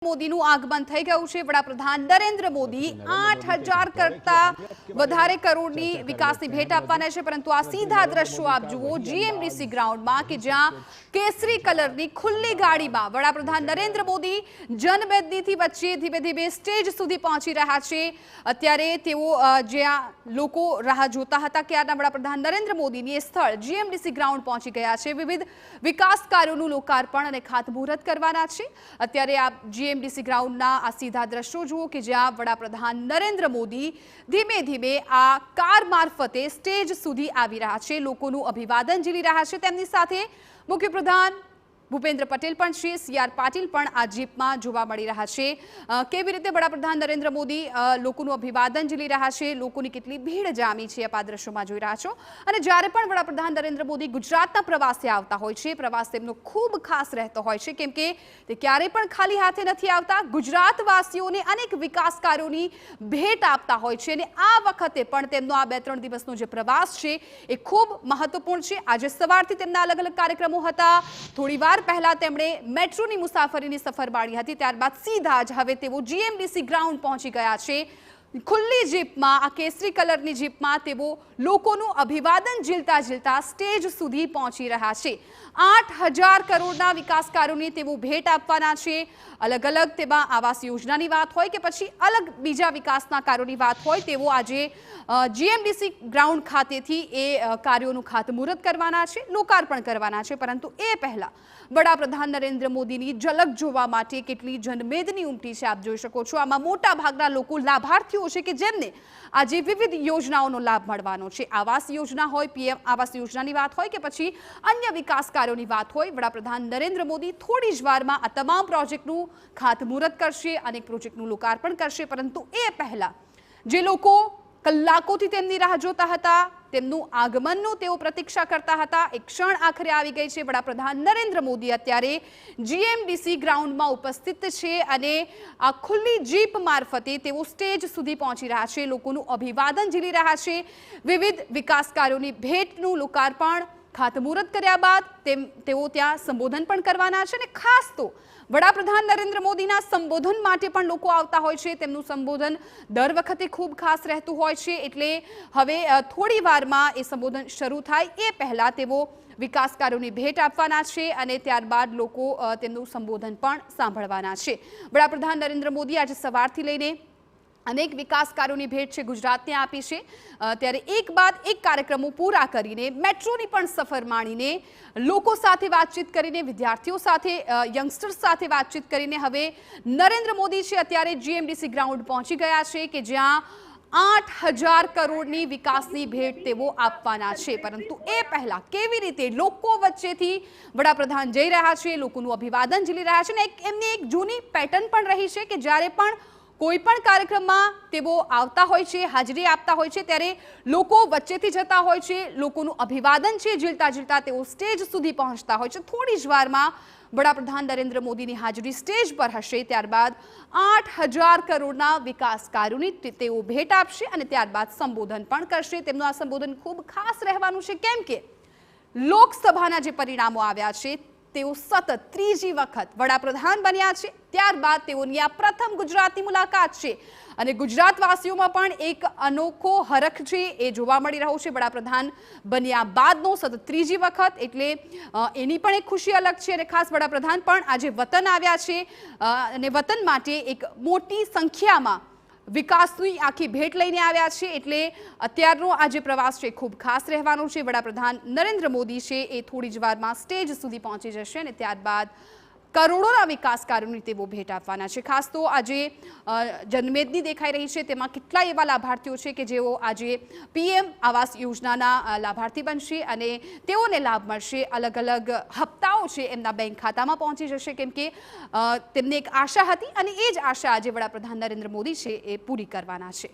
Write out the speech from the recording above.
મોદીનું આગમન થઈ ગયું છે। વડાપ્રધાન નરેન્દ્ર મોદી 8000 કરતા વધારે કરોડની વિકાસની ભેટ આપવાના છે, પરંતુ આ સીધા દ્રશ્યો આપ જુઓ જીએમડીસી ગ્રાઉન્ડમાં કે જ્યાં કેસરી કલરની ખુલ્લી ગાડીમાં વડાપ્રધાન નરેન્દ્ર મોદી જનમેદનીથી વચ્ચે ધીમે ધીમે સ્ટેજ સુધી પહોંચી રહ્યા છે। અત્યારે તેઓ જ્યાં લોકો રાહ જોતા હતા ક્યારના વડાપ્રધાન નરેન્દ્ર મોદીની એ સ્થળ જીએમડીસી ગ્રાઉન્ડ પહોંચી ગયા છે। વિવિધ વિકાસ કાર્યોનું લોકાર્પણ અને ખાતમુહૂર્ત કરવાના છે। અત્યારે આપ જીએમડીસી ગ્રાઉન્ડના આ સીધા દ્રશ્યો જુઓ કે જ્યાં વડાપ્રધાન નરેન્દ્ર મોદી ધીમે ધીમે આ કાર મારફતે સ્ટેજ સુધી આવી રહ્યા છે, લોકોનું અભિવાદન ઝીલી રહ્યા છે। તેમની સાથે મુખ્યપ્રધાન ભૂપેન્દ્ર પટેલ પણ છે, સીઆર પાટીલ પણ આ જીપમાં જોવા મળી રહ્યા છે। કેવી રીતે વડાપ્રધાન નરેન્દ્ર મોદી લોકોનું અભિવાદન ઝીલી રહ્યા છે, લોકોની કેટલી ભીડ જામી છે આપ આ દ્રશ્યોમાં જોઈ રહ્યા છો। અને જ્યારે પણ વડાપ્રધાન નરેન્દ્ર મોદી ગુજરાતના પ્રવાસે આવતા હોય છે, પ્રવાસ તેમનો ખૂબ ખાસ રહેતો હોય છે, કેમ કે તે ક્યારેય પણ ખાલી હાથે નથી આવતા, ગુજરાતવાસીઓને અનેક વિકાસ કાર્યોની ભેટ આપતા હોય છે। અને આ વખતે પણ તેમનો આ 2-3 દિવસનો જે પ્રવાસ છે એ ખૂબ મહત્વપૂર્ણ છે। આજે સવારથી તેમના અલગ અલગ કાર્યક્રમો હતા, થોડીવાર પહેલા તેમણે મેટ્રોની મુસાફરીની સફર માણી હતી, ત્યારબાદ સીધા જ હવે તેઓ જીએમડીસી ગ્રાઉન્ડ પહોંચી ગયા છે। ખુલ્લી જીપમાં, આ કેસરી કલરની જીપમાં તેઓ લોકોનું અભિવાદન ઝીલતા ઝીલતા સ્ટેજ સુધી પહોંચી રહ્યા છે। 8000 કરોડના વિકાસ કાર્યોની તેઓ ભેટ આપવાના છે। અલગ અલગ તેમાં આવાસ યોજનાની વાત હોય કે પછી અલગ બીજા વિકાસના કાર્યોની વાત હોય, તેઓ આજે જીએમડીસી ગ્રાઉન્ડ ખાતેથી એ કાર્યોનું ખાતમુહૂર્ત કરવાના છે, લોકાર્પણ કરવાના છે। પરંતુ એ પહેલા વડાપ્રધાન નરેન્દ્ર મોદીની ઝલક જોવા માટે કેટલી જનમેદની ઉમટી છે આપ જોઈ શકો છો। આમાં મોટા ભાગના લોકો લાભાર્થીઓ છે કે જેમને આજે વિવિધ યોજનાઓનો લાભ મળવાનો છે। આવાસ યોજના હોય, પીએમ આવાસ યોજનાની વાત હોય કે પછી અન્ય વિકાસ કાર્યોની વાત હોય, વડાપ્રધાન નરેન્દ્ર મોદી થોડી જ વારમાં આ તમામ પ્રોજેક્ટનું ખાતમુહૂર્ત કરશે, અનેક પ્રોજેક્ટનું લોકાર્પણ કરશે। પરંતુ એ પહેલા જે લોકો કલાકોથી તેમની રાહ જોતા હતા, તેમનું આગમનનું તેઓ પ્રતીક્ષા કરતા હતા, એક ક્ષણ આખરે આવી ગઈ છે। વડાપ્રધાન નરેન્દ્ર મોદી અત્યારે જીએમડીસી ગ્રાઉન્ડમાં ઉપસ્થિત છે અને આ ખુલ્લી જીપ મારફતે તેઓ સ્ટેજ સુધી પહોંચી રહ્યા છે, લોકોનું અભિવાદન ઝીલી રહ્યા છે। વિવિધ વિકાસ કાર્યોની ભેટનું લોકાર્પણ ખાતમુહૂર્ત કર્યા બાદ તેઓ ત્યાં સંબોધન પણ કરવાના છે। અને ખાસ તો વડાપ્રધાન નરેન્દ્ર મોદીના સંબોધન માટે પણ લોકો આવતા હોય છે। તેમનું સંબોધન દર વખતે ખૂબ ખાસ રહેતું હોય છે, એટલે હવે થોડી વારમાં એ સંબોધન શરૂ થાય એ પહેલા તેઓ વિકાસ કાર્યોની ભેટ આપવાના છે અને ત્યારબાદ લોકો તેમનું સંબોધન પણ સાંભળવાના છે। વડાપ્રધાન નરેન્દ્ર મોદી આજે સવારથી લઈને અનેક વિકાસ કાર્યોની ભેટ છે ગુજરાતને આપી છે, ત્યારે એક બાદ એક કાર્યક્રમો પૂરા કરીને મેટ્રોની પણ સફર માણીને લોકો સાથે વાતચીત કરીને, વિદ્યાર્થીઓ સાથે, યંગસ્ટર્સ સાથે વાતચીત કરીને હવે નરેન્દ્ર મોદી છે અત્યારે જીએમડીસી ગ્રાઉન્ડ પહોંચી ગયા છે કે જ્યાં 8000 કરોડની વિકાસની ભેટ તેઓ આપવાના છે। પરંતુ એ પહેલા કેવી રીતે લોકો વચ્ચેથી વડાપ્રધાન જઈ રહ્યા છે, લોકોનું અભિવાદન ઝીલી રહ્યા છે, અને એમની એક જૂની પેટર્ન પણ રહી છે કે જ્યારે પણ કોઈ પણ કાર્યક્રમમાં તેઓ આવતા હોય છે, હાજરી આપતા હોય છે, ત્યારે લોકો વચ્ચેથી જતા હોય છે, લોકોનું અભિવાદન છે ઝીલતા ઝીલતા તેઓ સ્ટેજ સુધી પહોંચતા હોય છે। થોડી જ વારમાં વડાપ્રધાન નરેન્દ્ર મોદીની હાજરી સ્ટેજ પર હશે, ત્યારબાદ 8000 કરોડના વિકાસ કાર્યોની તેઓ ભેટ આપશે અને ત્યારબાદ સંબોધન પણ કરશે। તેમનું આ સંબોધન ખૂબ ખાસ રહેવાનું છે, કેમ કે લોકસભાના જે પરિણામો આવ્યા છે તેઓ સતત ત્રીજી વખત વડાપ્રધાન બન્યા છે, ત્યારબાદ તેઓની આ પ્રથમ ગુજરાતની મુલાકાત છે અને ગુજરાતવાસીઓમાં પણ એક અનોખો હરખ છે એ જોવા મળી રહ્યો છે। વડાપ્રધાન બન્યા બાદનો સતત ત્રીજી વખત એટલે એની પણ એક ખુશી અલગ છે અને ખાસ વડાપ્રધાન પણ આજે વતન આવ્યા છે અને વતન માટે એક મોટી સંખ્યામાં વિકાસની આખી ભેટ લઈને આવ્યા છે, એટલે અત્યારનો આ જે પ્રવાસ છે ખૂબ ખાસ રહેવાનો છે। વડાપ્રધાન નરેન્દ્ર મોદી છે એ થોડી જ વારમાં સ્ટેજ સુધી પહોંચી જશે અને ત્યારબાદ કરોડોના વિકાસ કાર્યોની તેઓ ભેટ આપવાના છે। ખાસ તો આજે જનમેદની દેખાઈ રહી છે, તેમાં કેટલાય એવા લાભાર્થીઓ છે કે જેઓ આજે પીએમ આવાસ યોજનાના લાભાર્થી બનશે અને તેઓને લાભ મળશે। અલગ અલગ હપ્તાઓ છે એમના બેંક ખાતામાં પહોંચી જશે, કેમ કે તેમને એક આશા હતી અને એ જ આશા આજે વડાપ્રધાન નરેન્દ્ર મોદી છે એ પૂરી કરવાના છે।